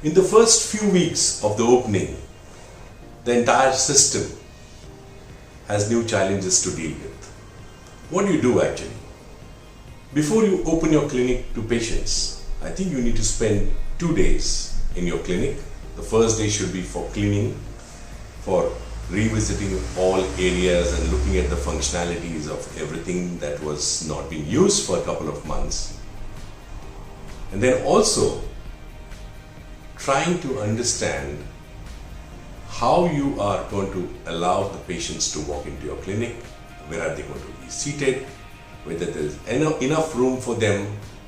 In the first few weeks of the opening, the entire system has new challenges to deal with. What do you do actually? Before you open your clinic to patients, I think you need to spend 2 days in your clinic. The first day should be for cleaning, for revisiting all areas and looking at the functionalities of everything that was not being used for a couple of months. And then also trying to understand how you are going to allow the patients to walk into your clinic, where are they going to be seated, whether there is enough room for them,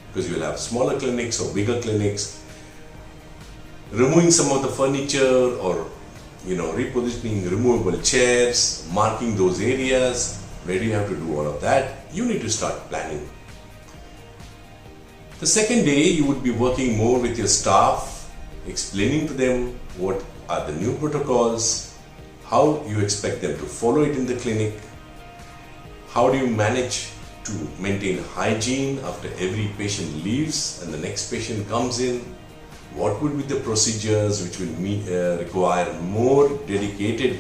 because you will have smaller clinics or bigger clinics, removing some of the furniture or repositioning removable chairs, marking those areas. Where do you have to do all of that? You need to start planning. The second day you would be working more with your staff, explaining to them what are the new protocols, how you expect them to follow it in the clinic, how do you manage to maintain hygiene after every patient leaves and the next patient comes in, what would be the procedures which will require more dedicated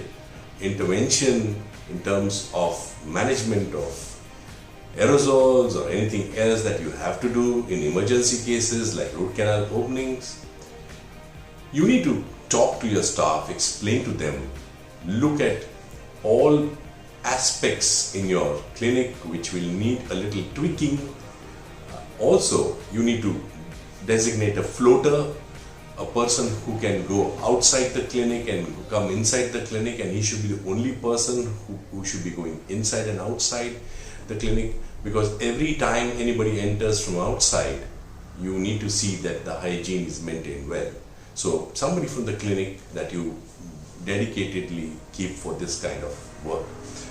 intervention in terms of management of aerosols or anything else that you have to do in emergency cases like root canal openings. You need to talk to your staff, explain to them, look at all aspects in your clinic which will need a little tweaking. Also, you need to designate a floater, a person who can go outside the clinic and come inside the clinic, and he should be the only person who should be going inside and outside the clinic, because every time anybody enters from outside, you need to see that the hygiene is maintained well. So somebody from the clinic that you dedicatedly keep for this kind of work.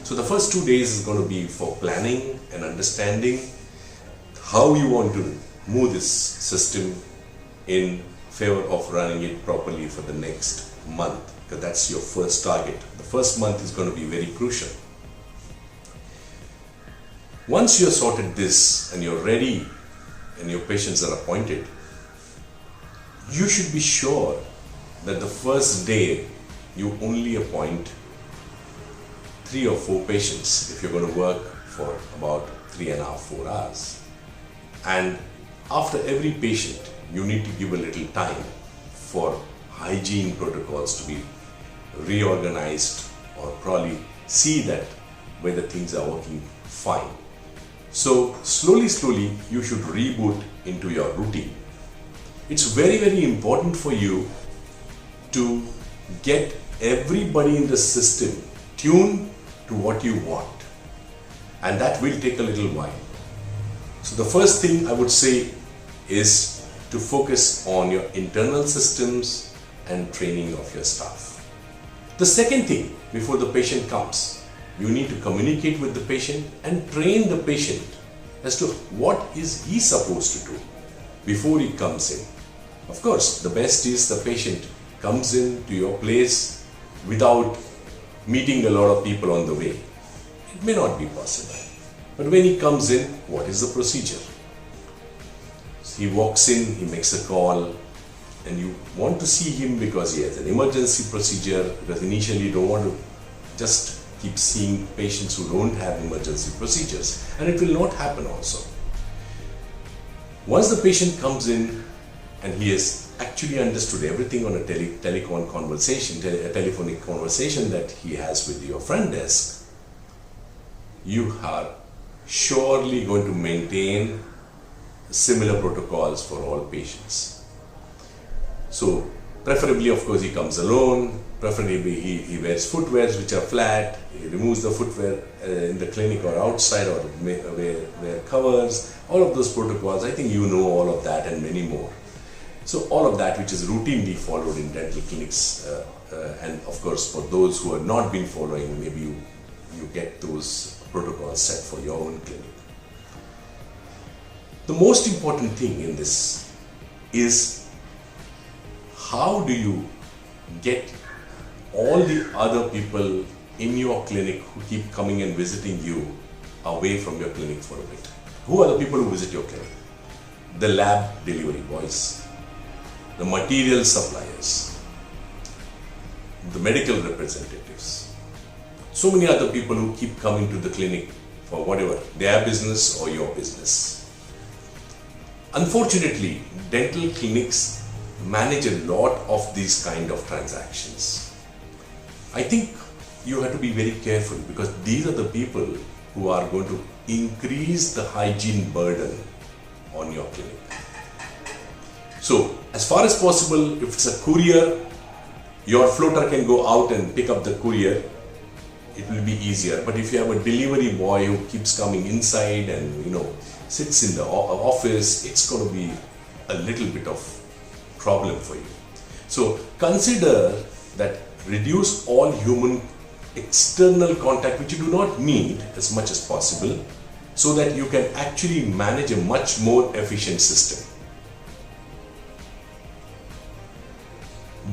So the first 2 days is going to be for planning and understanding how you want to move this system in favor of running it properly for the next month, because that's your first target. The first month is going to be very crucial. Once you're sorted this and you're ready and your patients are appointed, you should be sure that the first day you only appoint 3 or 4 patients if you're going to work for about 3.5 to 4 hours. And after every patient, you need to give a little time for hygiene protocols to be reorganized, or probably see that whether things are working fine. So slowly you should reboot into your routine. It's very important for you to get everybody in the system tuned to what you want, and that will take a little while. So the first thing I would say is to focus on your internal systems and training of your staff. The second thing, before the patient comes, you need to communicate with the patient and train the patient as to what is he supposed to do before he comes in. Of course, the best is the patient comes in to your place without meeting a lot of people on the way. It may not be possible. But when he comes in, what is the procedure? He walks in, he makes a call, and you want to see him because he has an emergency procedure, because initially you don't want to just keep seeing patients who don't have emergency procedures, and it will not happen also. Once the patient comes in and he has actually understood everything on a telephonic conversation that he has with your front desk, you are surely going to maintain similar protocols for all patients. So preferably, of course, he comes alone, preferably he wears footwears which are flat, he removes the footwear in the clinic or outside, or wear covers, all of those protocols. I think you know all of that and many more. So all of that which is routinely followed in dental clinics, and of course for those who have not been following, maybe you get those protocols set for your own clinic. The most important thing in this is, how do you get all the other people in your clinic who keep coming and visiting you away from your clinic for a bit? Who are the people who visit your clinic? The lab delivery boys, the material suppliers, the medical representatives, so many other people who keep coming to the clinic for whatever, their business or your business. Unfortunately, dental clinics manage a lot of these kind of transactions. I think you have to be very careful, because these are the people who are going to increase the hygiene burden on your clinic. So, as far as possible, if it's a courier, your floater can go out and pick up the courier. It will be easier. But if you have a delivery boy who keeps coming inside and sits in the office, it's going to be a little bit of problem for you. So consider that reduce all human external contact which you do not need as much as possible, so that you can actually manage a much more efficient system.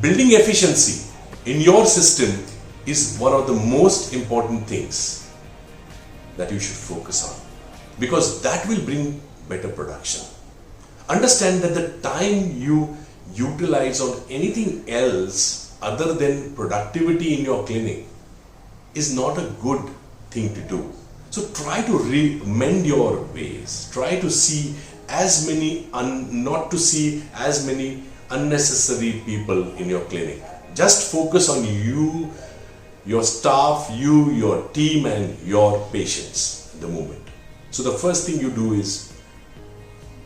Building efficiency in your system is one of the most important things that you should focus on, because that will bring better production. Understand that the time you utilize on anything else other than productivity in your clinic is not a good thing to do. So try to mend your ways. Try to see as many, not to see as many unnecessary people in your clinic. Just focus on you, your staff, your team and your patients at the moment. So the first thing you do is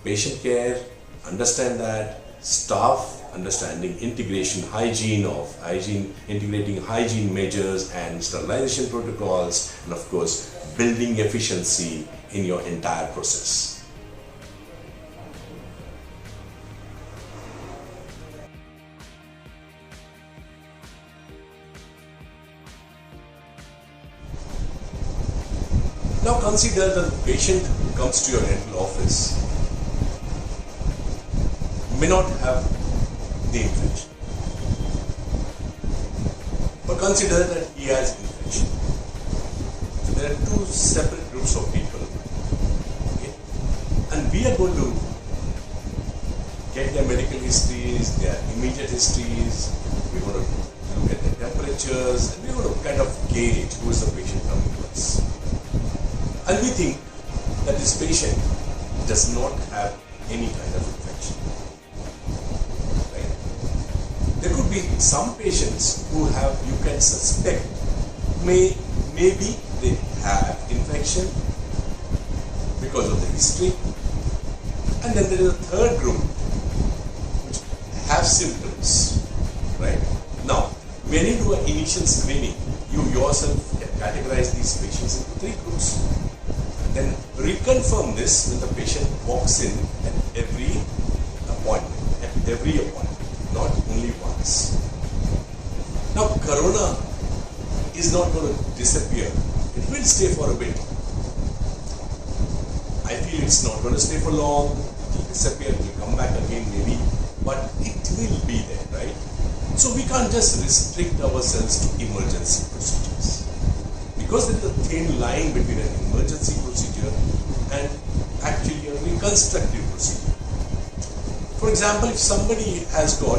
patient care, understand that, staff understanding, integration, integrating hygiene measures and sterilization protocols, and of course building efficiency in your entire process. Now consider that the patient who comes to your dental office may not have the infection, but consider that he has infection. So there are two separate groups of people, okay? And we are going to get their medical histories, their immediate histories. We're going to look at their temperatures, and we're going to kind of gauge who is the patient coming to us. And we think that this patient does not have any kind of infection. Right? There could be some patients who have, you can suspect, maybe they have infection because of the history. And then there is a third group which have symptoms. Right? Now, when you do an initial screening, you yourself categorize these patients into three groups. Then reconfirm this when the patient walks in at every appointment, not only once. Now, corona is not going to disappear. It will stay for a bit. I feel it's not going to stay for long. It will disappear, it will come back again maybe, but it will be there, right? So we can't just restrict ourselves to emergency procedures, because there is a thin line between an emergency procedure and actually a reconstructive procedure. For example, if somebody has got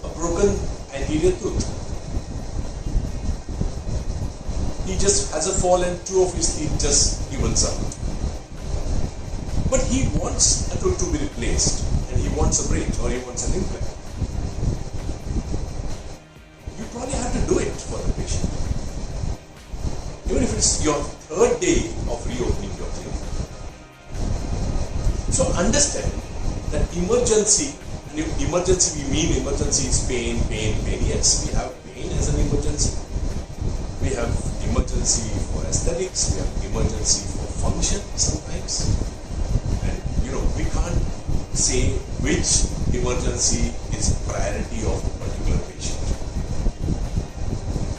a broken anterior tooth, he just has a fall and two of his teeth just evens up. But he wants a tooth to be replaced, and he wants a bridge or he wants an implant. You probably have to do it for the patient. Even if it's your third day of reopening your clinic. So understand that emergency, and emergency we mean emergency is pain. Yes, we have pain as an emergency. We have emergency for aesthetics, we have emergency for function sometimes. And we can't say which emergency is priority of a particular patient.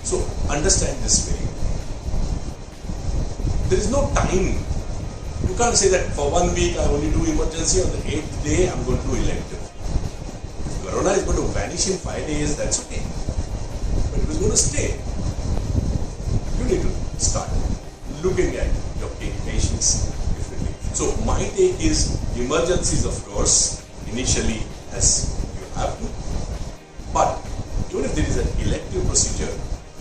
So understand this very well. There is no time. You can't say that for 1 week I only do emergency, on the 8th day I'm going to do elective. If corona is going to vanish in 5 days, that's okay. But if it's going to stay, you need to start looking at your patients differently. So my take is emergencies, of course, initially as you have to. But even if there is an elective procedure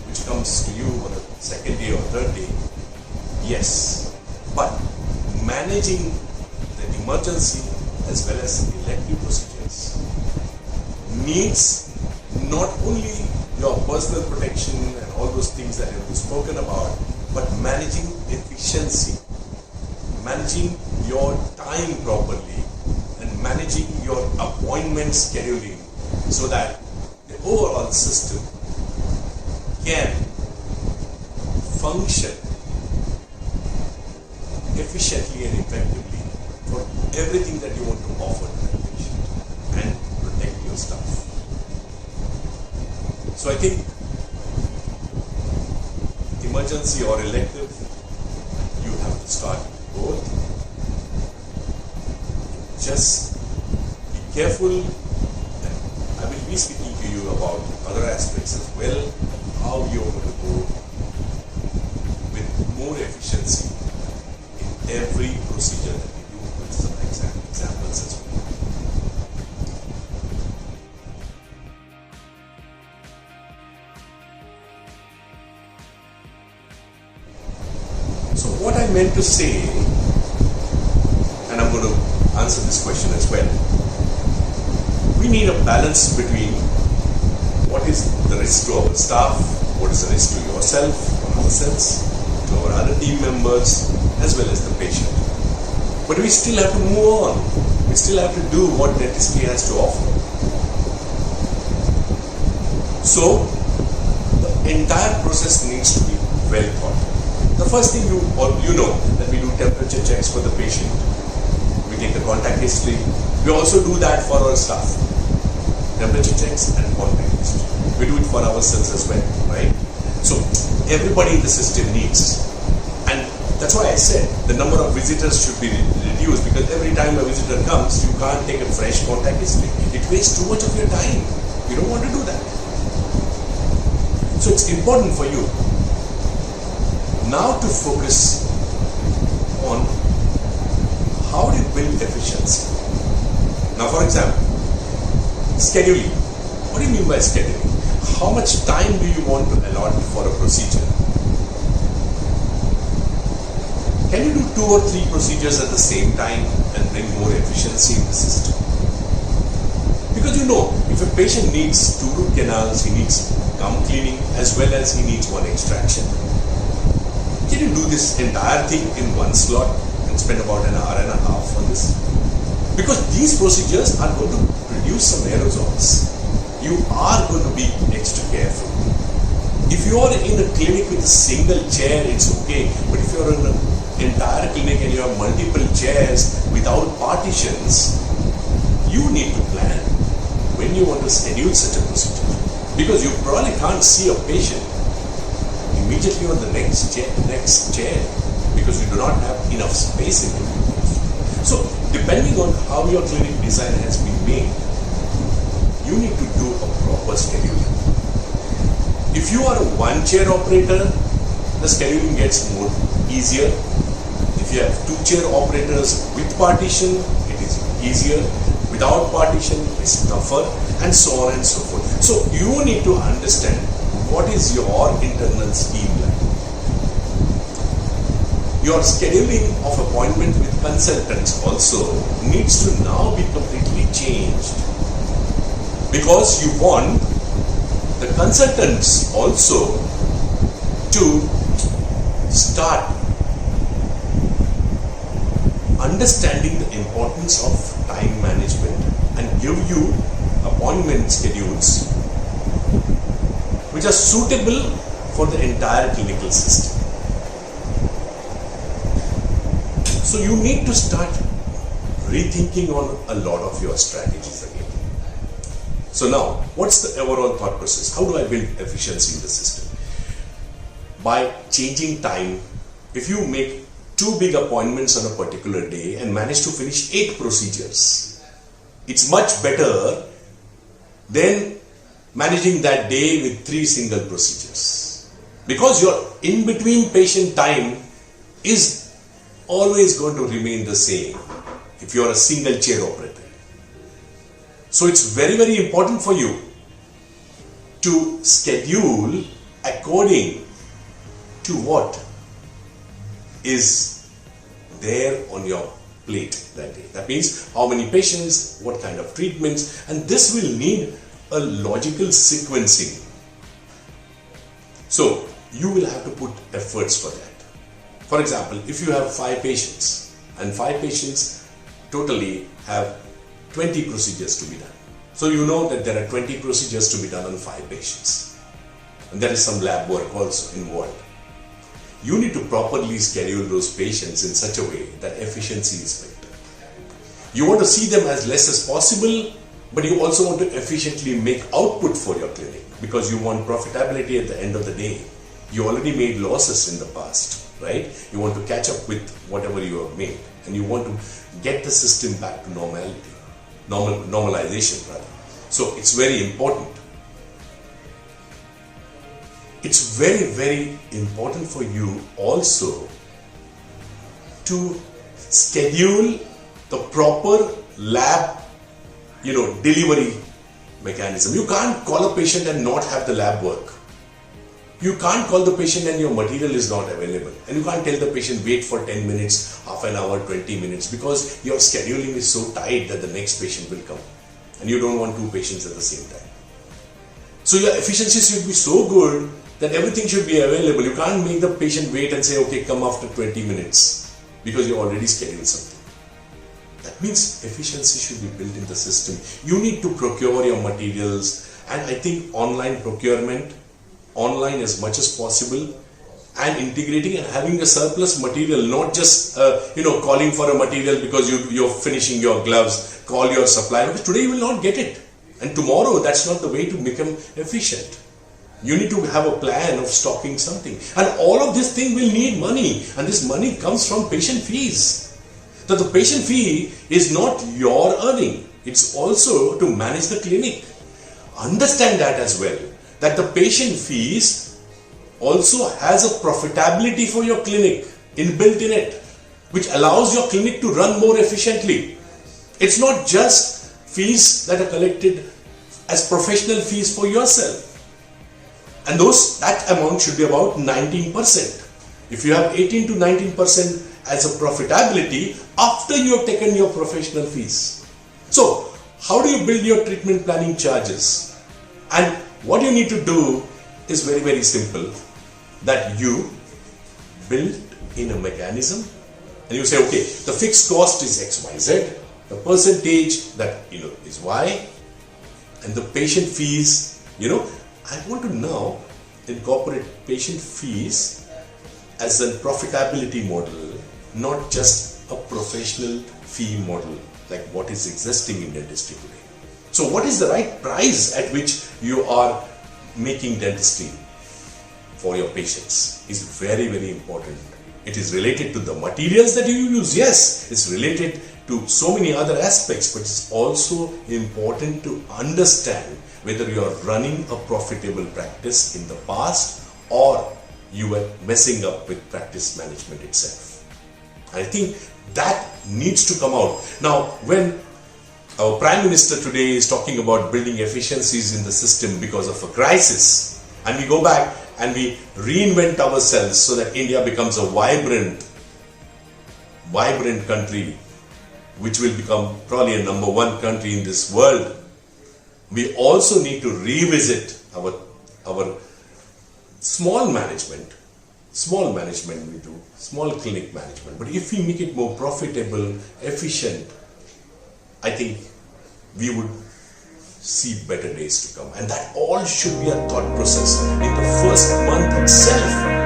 which comes to you on the second day or third day, yes, but managing the emergency as well as elective procedures needs not only your personal protection and all those things that have been spoken about, but managing efficiency, managing your time properly, and managing your appointment scheduling so that the overall system can function efficiently and effectively for everything that you want to offer to the patient and protect your staff. So I think emergency or elective, you have to start both. Just be careful, and I will be speaking to you about other aspects as well, how you're going to go with more efficiency in every procedure that we do, with some examples as well. So what I meant to say, and I'm going to answer this question as well, we need a balance between what is the risk to our staff, what is the risk to yourself, or ourselves, to our other team members, as well as the patient. But we still have to move on. We still have to do what dentistry has to offer. So, the entire process needs to be well thought. The first thing you know that we do temperature checks for the patient. We take the contact history. We also do that for our staff. Temperature checks and contact history. We do it for ourselves as well, right? So everybody in the system needs. And that's why I said the number of visitors should be reduced, because every time a visitor comes, you can't take a fresh contact history. It wastes too much of your time. You don't want to do that. So it's important for you now to focus on how do you build efficiency. Now, for example, scheduling. What do you mean by scheduling? How much time do you want to allot for a procedure? Can you do 2 or 3 procedures at the same time and bring more efficiency in the system? Because you know, if a patient needs 2 root canals, he needs gum cleaning as well as he needs 1 extraction. Can you do this entire thing in 1 slot and spend about an hour and a half on this? Because these procedures are going to produce some aerosols. You are going to be extra careful. If you are in a clinic with a single chair, it's okay. But if you are in an entire clinic and you have multiple chairs without partitions, you need to plan when you want to schedule such a procedure. Because you probably can't see a patient immediately on the next chair because you do not have enough space in between. So, depending on how your clinic design has been made, you need to do a proper scheduling. If you are a 1-chair operator, the scheduling gets more easier. If you have 2-chair operators with partition, it is easier. Without partition, it's tougher, and so on and so forth. So, you need to understand what is your internal scheme like. Your scheduling of appointment with consultants also needs to now be completely changed, because you want the consultants also to start understanding the importance of time management and give you appointment schedules which are suitable for the entire clinical system. So you need to start rethinking on a lot of your strategies again. So now, what's the overall thought process? How do I build efficiency in the system? By changing time. If you make 2 big appointments on a particular day and manage to finish 8 procedures, it's much better than managing that day with 3 single procedures. Because your in-between patient time is always going to remain the same if you are a single chair operator. So it's very, very important for you to schedule according to what is there on your plate that day. That means how many patients, what kind of treatments, and this will need a logical sequencing. So you will have to put efforts for that. For example, if you have 5 patients and 5 patients totally have 20 procedures to be done. So you know that there are 20 procedures to be done on 5 patients. And there is some lab work also involved. You need to properly schedule those patients in such a way that efficiency is better. You want to see them as less as possible, but you also want to efficiently make output for your clinic because you want profitability at the end of the day. You already made losses in the past, right? You want to catch up with whatever you have made, and you want to get the system back to normality, normalization rather. So it's very important. It's very, very important for you also to schedule the proper lab, delivery mechanism. You can't call a patient and not have the lab work. You can't call the patient and your material is not available. And you can't tell the patient wait for 10 minutes, half an hour, 20 minutes because your scheduling is so tight that the next patient will come. And you don't want 2 patients at the same time. So your efficiency should be so good that everything should be available. You can't make the patient wait and say, okay, come after 20 minutes because you already scheduled something. That means efficiency should be built in the system. You need to procure your materials, and I think online procurement, online as much as possible, and integrating and having a surplus material, not just calling for a material because you're finishing your gloves, call your supplier, because today you will not get it, and tomorrow that's not the way to become efficient. You need to have a plan of stocking something, and all of this thing will need money, and this money comes from patient fees. So the patient fee is not your earning, it's also to manage the clinic. Understand that as well, that the patient fees also has a profitability for your clinic inbuilt in it, which allows your clinic to run more efficiently. It's not just fees that are collected as professional fees for yourself. And that amount should be about 19%. If you have 18 to 19% as a profitability after you have taken your professional fees. So, how do you build your treatment planning charges? And what you need to do is very, very simple. That you build in a mechanism and you say, okay, the fixed cost is XYZ, the percentage that is Y, and the patient fees, I want to now incorporate patient fees as a profitability model, not just a professional fee model like what is existing in dentistry today. So what is the right price at which you are making dentistry for your patients is very, very important. It is related to the materials that you use, yes, it's related to so many other aspects, but it's also important to understand whether you are running a profitable practice in the past or you were messing up with practice management itself. I think that needs to come out. Now, when our Prime Minister today is talking about building efficiencies in the system because of a crisis, and we go back and we reinvent ourselves so that India becomes a vibrant country, which will become probably a number 1 country in this world. We also need to revisit our small management we do, small clinic management. But if we make it more profitable, efficient, I think we would see better days to come. And that all should be a thought process in the first month itself.